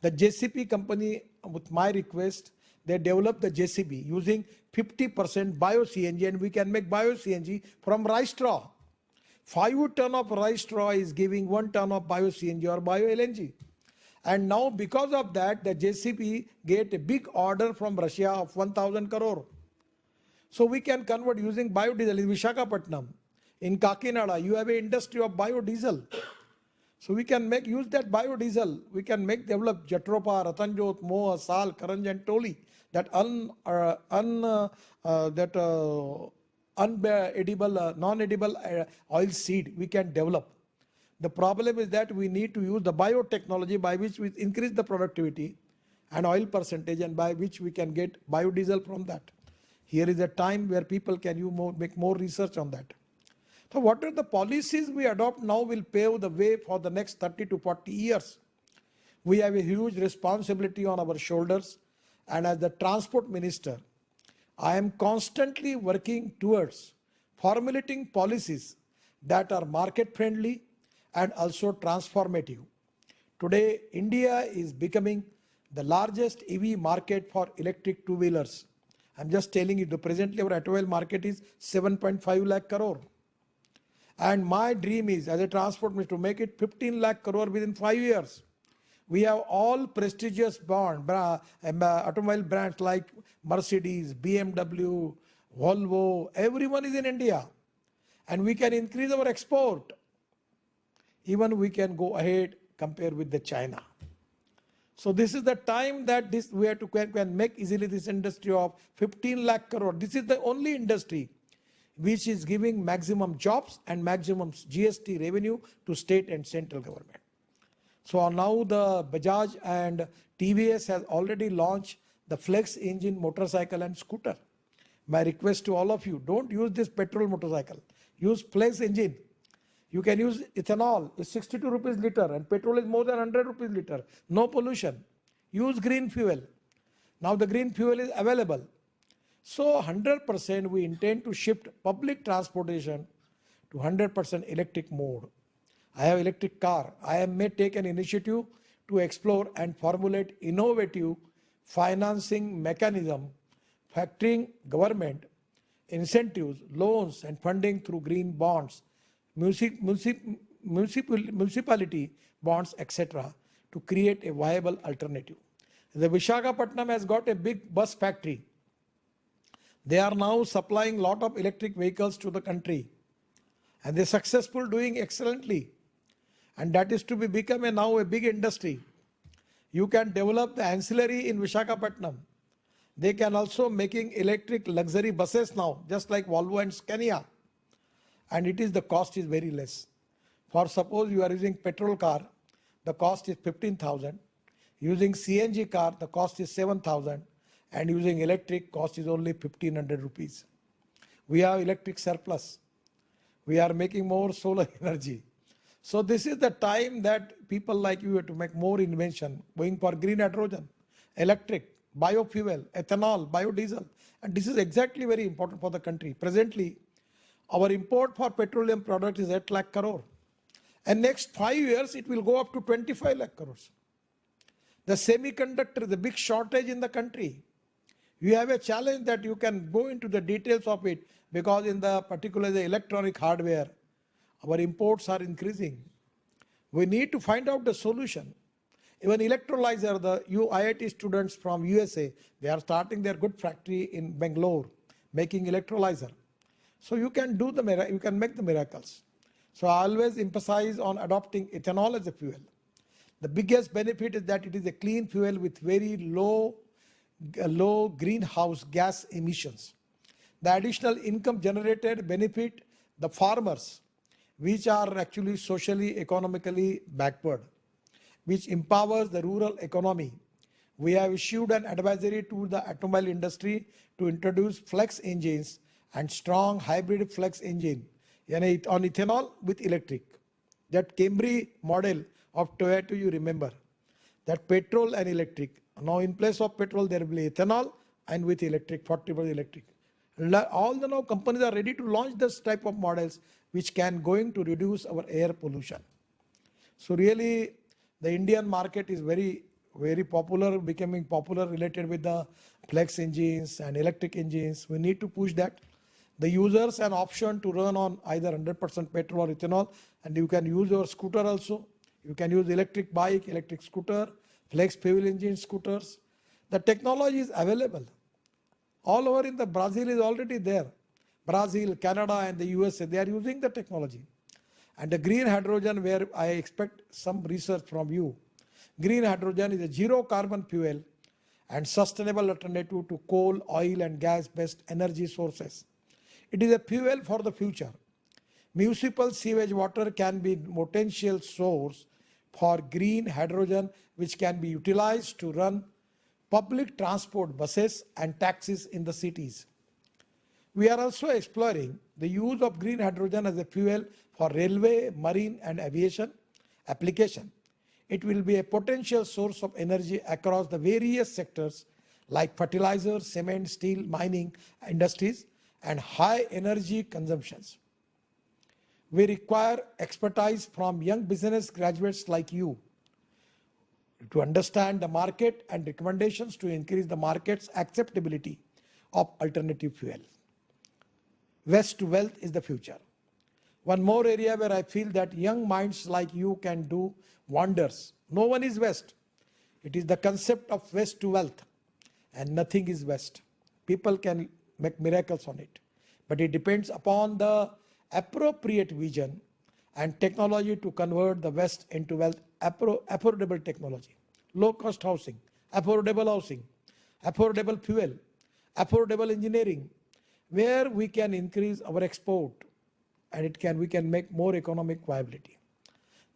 The JCB company, with my request, they developed the JCB using 50% bio-CNG, and we can make bio-CNG from rice straw. 5 ton of rice straw is giving 1 ton of bio-CNG or bio-LNG. And now because of that, the JCB get a big order from Russia of 1,000 crore. So we can convert using biodiesel in Visakhapatnam. In Kakinada, you have an industry of biodiesel. So we can use that biodiesel. We can develop Jatropa, Ratanjot, Moa, Sal, Karanj and Toli, that unedible, non-edible oil seed we can develop. The problem is that we need to use the biotechnology by which we increase the productivity and oil percentage, and by which we can get biodiesel from that. Here is a time where people can make more research on that. So what are the policies we adopt now will pave the way for the next 30 to 40 years. We have a huge responsibility on our shoulders, and as the transport minister, I am constantly working towards formulating policies that are market friendly and also transformative. Today, India is becoming the largest EV market for electric two-wheelers. I'm just telling you, presently our automobile market is 7.5 lakh crore. And my dream is, as a transport minister, to make it 15 lakh crore within 5 years. We have all prestigious automobile brands like Mercedes, BMW, Volvo, everyone is in India. And we can increase our export. Even we can go ahead compared with the China. So this is the time that we have to can make easily this industry of 15 lakh crore. This is the only industry which is giving maximum jobs and maximum GST revenue to state and central government. So now the Bajaj and TVS has already launched the flex engine motorcycle and scooter. My request to all of you, don't use this petrol motorcycle. Use flex engine. You can use ethanol, it's 62 rupees liter, and petrol is more than 100 rupees liter. No pollution. Use green fuel. Now the green fuel is available. So 100% we intend to shift public transportation to 100% electric mode. I have electric car. I may take an initiative to explore and formulate innovative financing mechanism, factoring government incentives, loans and funding through green bonds, municipality bonds, etc., to create a viable alternative. The Visakhapatnam has got a big bus factory. They are now supplying a lot of electric vehicles to the country, and they're successful, doing excellently. And that is to become now a big industry. You can develop the ancillary in Visakhapatnam. They can also making electric luxury buses now, just like Volvo and Scania. And the cost is very less. For suppose you are using petrol car, the cost is 15,000. Using CNG car, the cost is 7,000. And using electric, cost is only 1,500 rupees. We have electric surplus. We are making more solar energy. So this is the time that people like you have to make more invention, going for green hydrogen, electric, biofuel, ethanol, biodiesel. And this is exactly very important for the country. Presently, our import for petroleum product is 8 lakh crore. And next 5 years, it will go up to 25 lakh crores. The semiconductor is a big shortage in the country. You have a challenge that you can go into the details of it, because in the particular the electronic hardware, our imports are increasing. We need to find out the solution. Even electrolyzer, the IIT students from USA, they are starting their good factory in Bangalore, making electrolyzer. So you can make the miracles. So I always emphasize on adopting ethanol as a fuel. The biggest benefit is that it is a clean fuel with very low greenhouse gas emissions. The additional income generated benefit the farmers, which are actually socially, economically backward, which empowers the rural economy. We have issued an advisory to the automobile industry to introduce flex engines and strong hybrid flex engine on ethanol with electric. That Camry model of Toyota, you remember, that petrol and electric. Now in place of petrol, there will be ethanol and with electric, 40% electric. All the now companies are ready to launch this type of models which can going to reduce our air pollution. So really, the Indian market is very, very popular, becoming popular related with the flex engines and electric engines. We need to push that. The users an option to run on either 100% petrol or ethanol, and you can use your scooter also. You can use electric bike, electric scooter, flex fuel engine scooters. The technology is available. All over in the Brazil is already there. Brazil, Canada and the USA, they are using the technology. And the green hydrogen, where I expect some research from you. Green hydrogen is a zero carbon fuel and sustainable alternative to coal, oil and gas based energy sources. It is a fuel for the future. Municipal sewage water can be potential source for green hydrogen, which can be utilized to run public transport buses and taxis in the cities. We are also exploring the use of green hydrogen as a fuel for railway, marine and aviation application. It will be a potential source of energy across the various sectors like fertilizer, cement, steel, mining industries and high energy consumptions. We require expertise from young business graduates like you to understand the market and recommendations to increase the market's acceptability of alternative fuel. Waste to wealth is the future. One more area where I feel that young minds like you can do wonders. No one is waste. It is the concept of waste to wealth, and nothing is waste. People can make miracles on it, but it depends upon the appropriate vision and technology to convert the waste into wealth. Affordable technology, low cost housing, affordable fuel, affordable engineering, where we can increase our export and we can make more economic viability.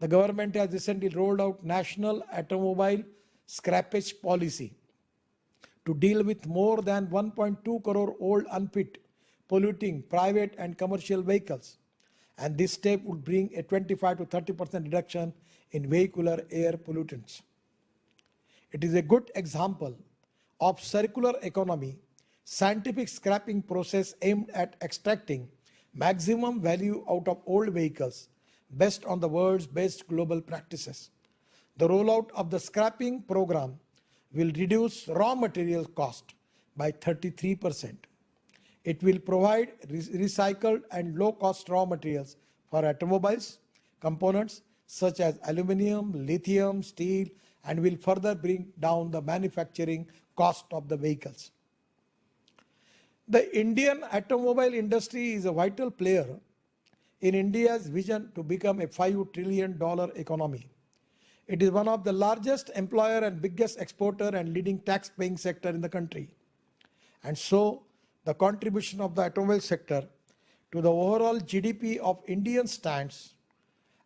The government has recently rolled out national automobile scrappage policy to deal with more than 1.2 crore old, unfit, polluting private and commercial vehicles. And this step would bring a 25 to 30% reduction in vehicular air pollutants. It is a good example of circular economy, scientific scrapping process aimed at extracting maximum value out of old vehicles based on the world's best global practices. The rollout of the scrapping program will reduce raw material cost by 33%. It will provide recycled and low-cost raw materials for automobiles, components such as aluminum, lithium, steel, and will further bring down the manufacturing cost of the vehicles. The Indian automobile industry is a vital player in India's vision to become a $5 trillion economy. It is one of the largest employer and biggest exporter and leading tax-paying sector in the country. And so, the contribution of the automobile sector to the overall GDP of India stands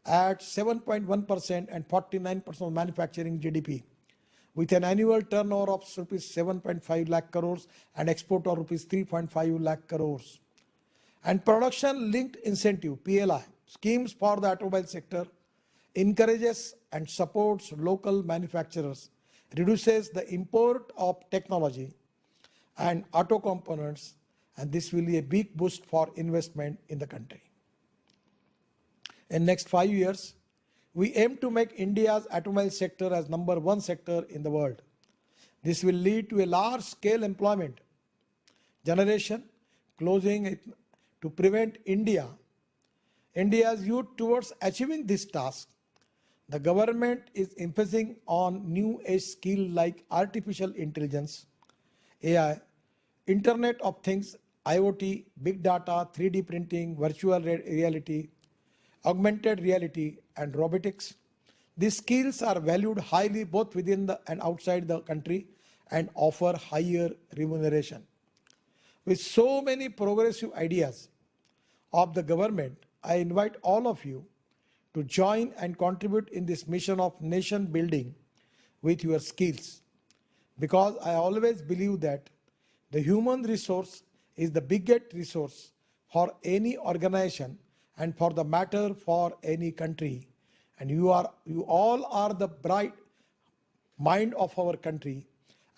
at 7.1% and 49% of manufacturing GDP, with an annual turnover of rupees 7.5 lakh crores and export of rupees 3.5 lakh crores. And production linked incentive PLI schemes for the automobile sector encourages and supports local manufacturers, reduces the import of technology and auto components, and this will be a big boost for investment in the country. In next 5 years, we aim to make India's automobile sector as #1 sector in the world. This will lead to a large-scale employment generation, closing it to prevent India's youth towards achieving this task. The government is emphasizing on new age skills like artificial intelligence, AI, Internet of Things, IoT, big data, 3D printing, virtual reality, augmented reality, and robotics. These skills are valued highly both within and outside the country and offer higher remuneration. With so many progressive ideas of the government, I invite all of you to join and contribute in this mission of nation building with your skills, because I always believe that the human resource is the biggest resource for any organization and for the matter for any country. And you all are the bright mind of our country,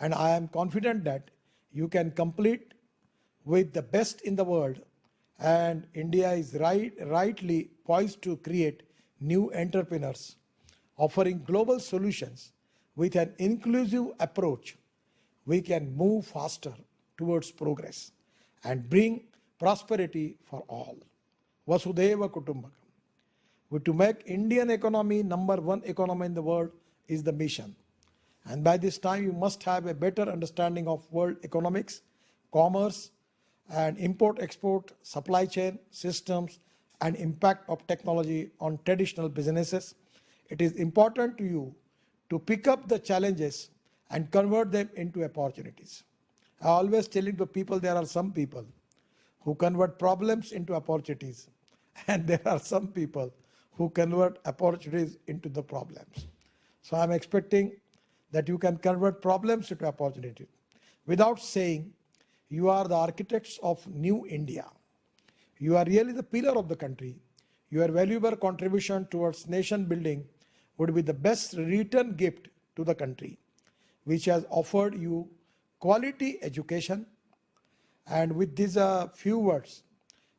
and I am confident that you can compete with the best in the world, and India is rightly poised to create new entrepreneurs offering global solutions. With an inclusive approach, we can move faster towards progress and bring prosperity for all. Vasudhaiva Kutumbakam. To make Indian economy #1 economy in the world is the mission. And by this time, you must have a better understanding of world economics, commerce, and import-export, supply chain systems, and impact of technology on traditional businesses, it is important to you to pick up the challenges and convert them into opportunities. I always telling the people there are some people who convert problems into opportunities, and there are some people who convert opportunities into the problems. So I'm expecting that you can convert problems into opportunities without saying you are the architects of new India. You are really the pillar of the country. Your valuable contribution towards nation building would be the best return gift to the country, which has offered you quality education. And with these few words,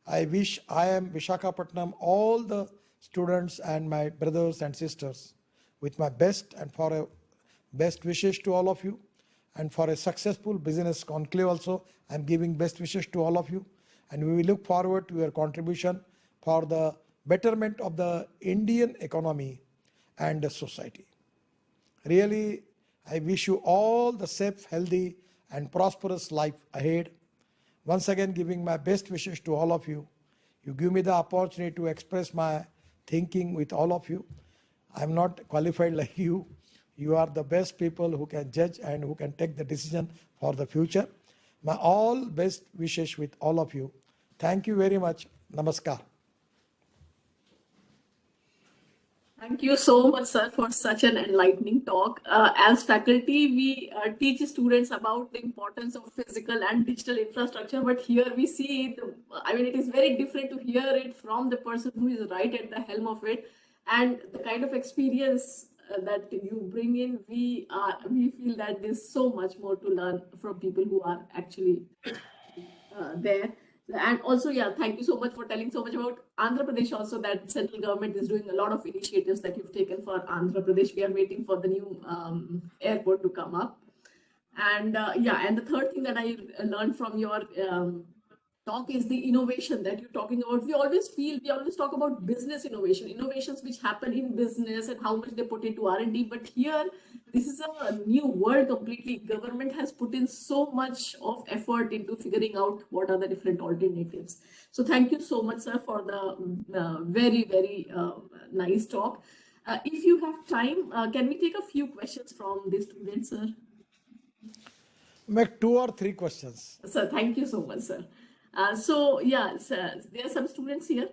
I wish I am Visakhapatnam, all the students and my brothers and sisters, with my best and for a best wishes to all of you, and for a successful business conclave also. I'm giving best wishes to all of you, and we will look forward to your contribution for the betterment of the Indian economy and the society. Really, I wish you all the safe, healthy, and prosperous life ahead. Once again, giving my best wishes to all of you. You give me the opportunity to express my thinking with all of you. I'm not qualified like you. You are the best people who can judge and who can take the decision for the future. My all best wishes with all of you. Thank you very much. Namaskar. Thank you so much, sir, for such an enlightening talk. As faculty, we teach students about the importance of physical and digital infrastructure, but here we see it. I mean, it is very different to hear it from the person who is right at the helm of it, and the kind of experience that you bring in. We feel that there's so much more to learn from people who are actually there. And also, yeah, thank you so much for telling so much about Andhra Pradesh also, that central government is doing a lot of initiatives that you've taken for Andhra Pradesh. We are waiting for the new airport to come up. And yeah, and the third thing that I learned from your talk is the innovation that you're talking about. We always talk about business innovations which happen in business and how much they put into R&D. But here, this is a new world completely. Government has put in so much of effort into figuring out what are the different alternatives. So thank you so much, sir, for the very, very nice talk. If you have time, can we take a few questions from the students, sir? Make 2 or 3 questions. Sir, thank you so much, sir. So yeah, sir, there are some students here.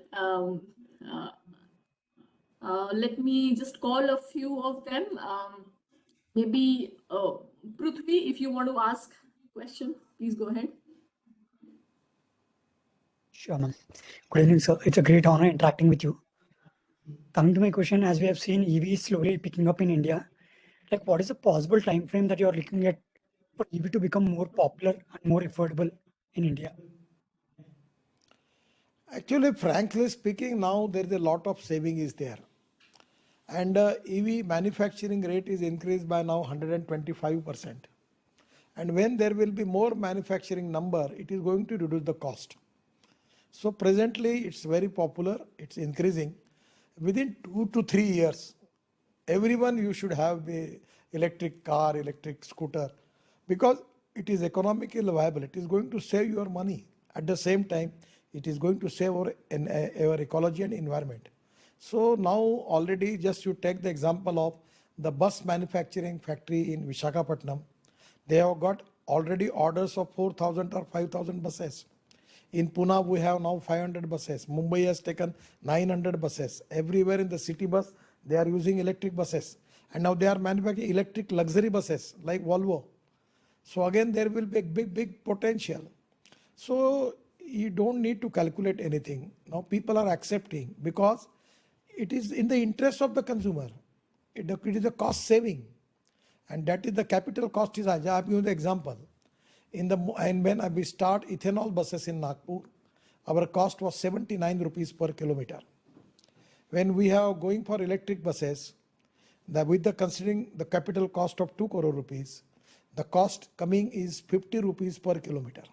Let me just call a few of them. Maybe Prithvi, if you want to ask question, please go ahead. Sure, ma'am. Good evening, sir. It's a great honor interacting with you. Coming to my question, as we have seen EV slowly picking up in India, like what is the possible time frame that you are looking at for EV to become more popular and more affordable in India? Actually, frankly speaking, now there is a lot of saving is there. And EV manufacturing rate is increased by now 125%. And when there will be more manufacturing number, it is going to reduce the cost. So presently it's very popular, it's increasing. Within 2 to 3 years, everyone you should have the electric car, electric scooter, because it is economically viable. It is going to save your money. At the same time, it is going to save our ecology and environment. So now already, just you take the example of the bus manufacturing factory in Visakhapatnam. They have got already orders of 4,000 or 5,000 buses. In Pune, we have now 500 buses. Mumbai has taken 900 buses. Everywhere in the city bus, they are using electric buses. And now they are manufacturing electric luxury buses like Volvo. So again, there will be a big potential. So you don't need to calculate anything. Now people are accepting because it is in the interest of the consumer. It is a cost saving. And that is the capital cost is, I have given the example. And when we start ethanol buses in Nagpur, our cost was 79 rupees per kilometer. When we are going for electric buses, considering the capital cost of 2 crore rupees, the cost coming is 50 rupees per kilometer.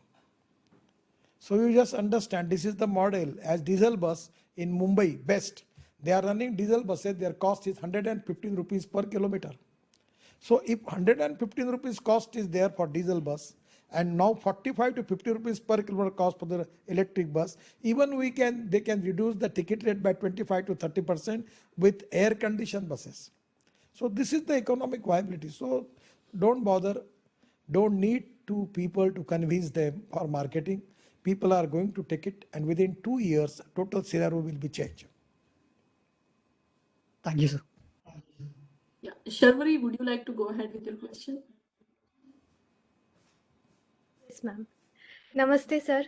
So you just understand this is the model. As diesel bus in Mumbai, best, they are running diesel buses, their cost is 115 rupees per kilometer. So if 115 rupees cost is there for diesel bus, and now 45 to 50 rupees per kilometer cost for the electric bus. Even they can reduce the ticket rate by 25 to 30% with air conditioned buses. So this is the economic viability. So don't bother, don't need to people to convince them for marketing. People are going to take it, and within 2 years, total scenario will be changed. Thank you, sir. Yeah, Sharvari, would you like to go ahead with your question? Yes, ma'am. Namaste, sir.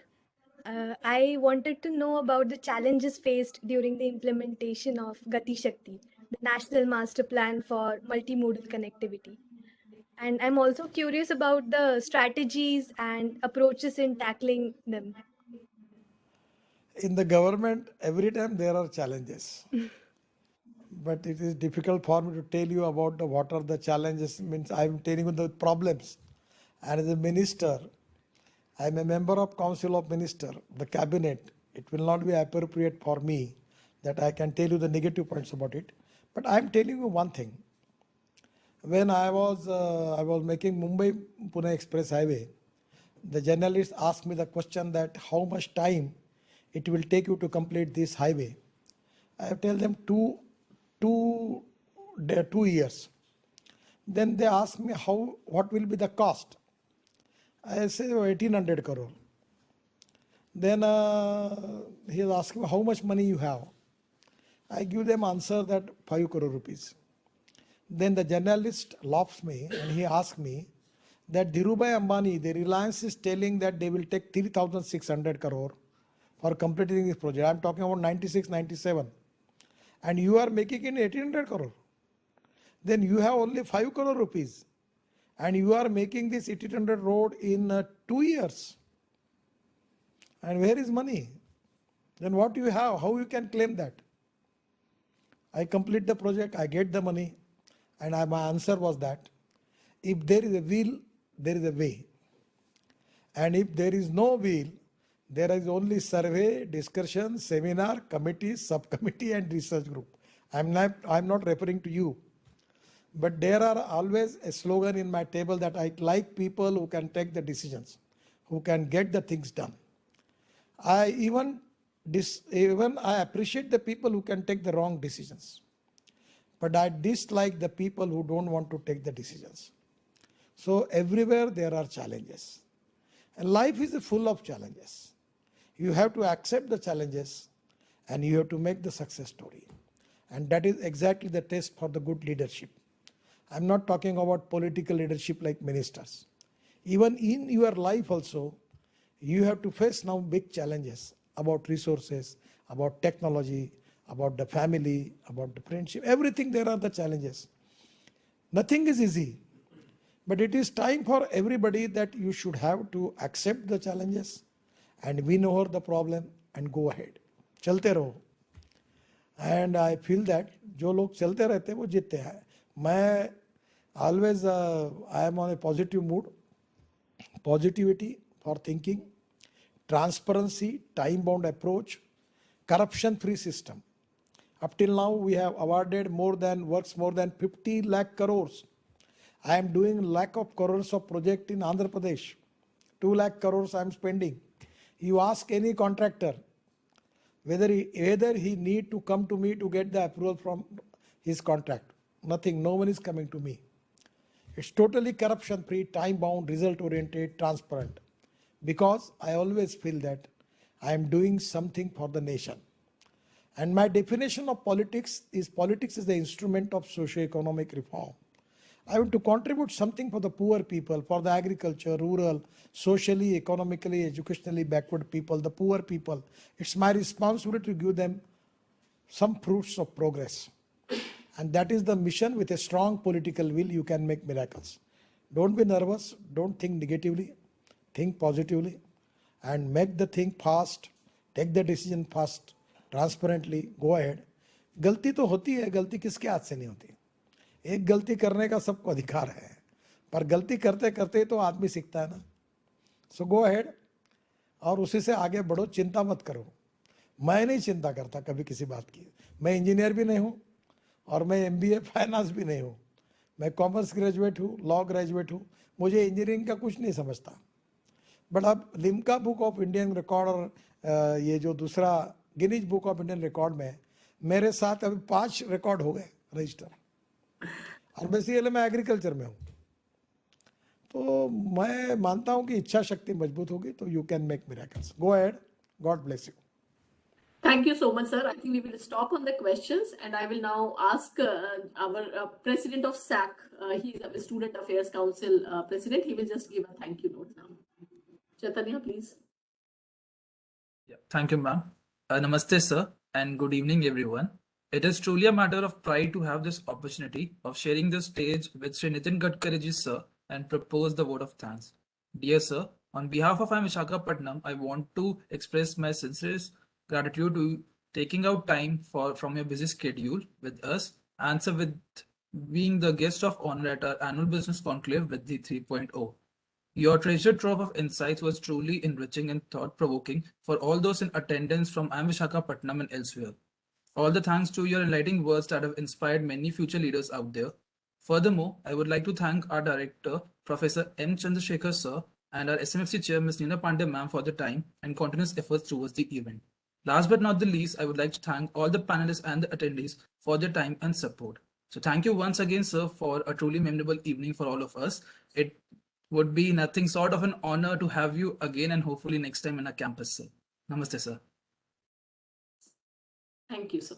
I wanted to know about the challenges faced during the implementation of Gati Shakti, the National Master Plan for Multimodal Connectivity. And I'm also curious about the strategies and approaches in tackling them. In the government, every time there are challenges. But it is difficult for me to tell you about what are the challenges. Means I'm telling you the problems. And as a minister, I'm a member of Council of Minister, the cabinet. It will not be appropriate for me that I can tell you the negative points about it. But I'm telling you one thing. When I was making Mumbai Pune Express Highway, the journalist asked me the question that how much time it will take you to complete this highway. I tell them two years. Then they ask me what will be the cost. I say 1800 crore. Then he is asking how much money you have. I give them answer that 5 crore rupees. Then the journalist laughs me and he asks me that Dhirubhai Ambani, the Reliance is telling that they will take 3600 crore for completing this project. I'm talking about 96, 97. And you are making it 1800 crore. Then you have only 5 crore rupees. And you are making this 1800 road in 2 years. And where is money? Then what you have? How you can claim that? I complete the project, I get the money, and my answer was that if there is a will, there is a way. And if there is no will, there is only survey, discussion, seminar, committee, subcommittee, and research group. I'm not referring to you. But there are always a slogan in my table that I like people who can take the decisions, who can get the things done. I appreciate the people who can take the wrong decisions. But I dislike the people who don't want to take the decisions. So everywhere there are challenges. And life is full of challenges. You have to accept the challenges and you have to make the success story. And that is exactly the test for the good leadership. I'm not talking about political leadership like ministers. Even in your life also, you have to face now big challenges about resources, about technology, about the family, about the friendship, everything there are the challenges. Nothing is easy. But it is time for everybody that you should have to accept the challenges and win over the problem and go ahead. चलते रहो. And I feel that जो लोग चलते रहते हैं वो जीतते हैं. मैं always I am on a positive mood. Positivity for thinking, transparency, time-bound approach, corruption-free system. Up till now, we have awarded more than 50 lakh crores. I am doing lakh of crores of project in Andhra Pradesh. 2 lakh crores I am spending. You ask any contractor whether he need to come to me to get the approval from his contract. Nothing, no one is coming to me. It's totally corruption-free, time-bound, result-oriented, transparent. Because I always feel that I am doing something for the nation. And my definition of politics is the instrument of socio-economic reform. I want to contribute something for the poor people, for the agriculture, rural, socially, economically, educationally backward people, the poor people. It's my responsibility to give them some fruits of progress. And that is the mission. With a strong political will, you can make miracles. Don't be nervous. Don't think negatively. Think positively and make the thing fast. Take the decision fast, transparently. Go ahead. गलती तो होती है, गलती किसके हाथ से नहीं होती. एक गलती करने का सबको अधिकार है, पर गलती करते करते तो आदमी सीखता है ना. सो गो अहेड और उसी से आगे बढ़ो. चिंता मत करो. मैं नहीं चिंता करता कभी किसी बात की. मैं इंजीनियर भी नहीं हूँ और मैं MBA फाइनेंस भी नहीं हूँ. मैं कॉमर्स ग्रेजुएट हूँ, लॉ ग्रेजुएट हूँ. मुझे इंजीनियरिंग का कुछ नहीं समझता. बट अब Limca book of Indian record और ये जो दूसरा Guinness book of Indian record में मेरे साथ अभी 5 रिकॉर्ड हो गए रजिस्टर, और बेसिकली मैं एग्रीकल्चर में हूँ। तो मैं मानता हूँ कि इच्छा शक्ति मजबूत होगी तो you can make miracles. Go ahead, God bless you. Thank you so much, sir. I think we will stop on the questions, and I will now ask our president of SAC. He is a Student Affairs Council president. He will just give a thank you note now. Chaitanya, please. Yeah, thank you, ma'am. Namaste, sir, and good evening, everyone. It is truly a matter of pride to have this opportunity of sharing the stage with Shri Nitin Gadkari ji, sir, and propose the vote of thanks. Dear sir, on behalf of Visakhapatnam, I want to express my sincerest gratitude to taking out time from your busy schedule with us, and sir, with being the guest of honor at our annual business conclave Vriddhi 3.0. Your treasure trove of insights was truly enriching and thought-provoking for all those in attendance from Visakhapatnam and elsewhere. All the thanks to your enlightening words that have inspired many future leaders out there. Furthermore, I would like to thank our director, Professor M. Chandrasekhar sir, and our SMFC chair, Ms. Neena Pandey ma'am, for the time and continuous efforts towards the event. Last but not the least, I would like to thank all the panelists and the attendees for their time and support. So thank you once again, sir, for a truly memorable evening for all of us. It would be nothing short of an honor to have you again, and hopefully next time in our campus, sir. Namaste, sir. Thank you, sir.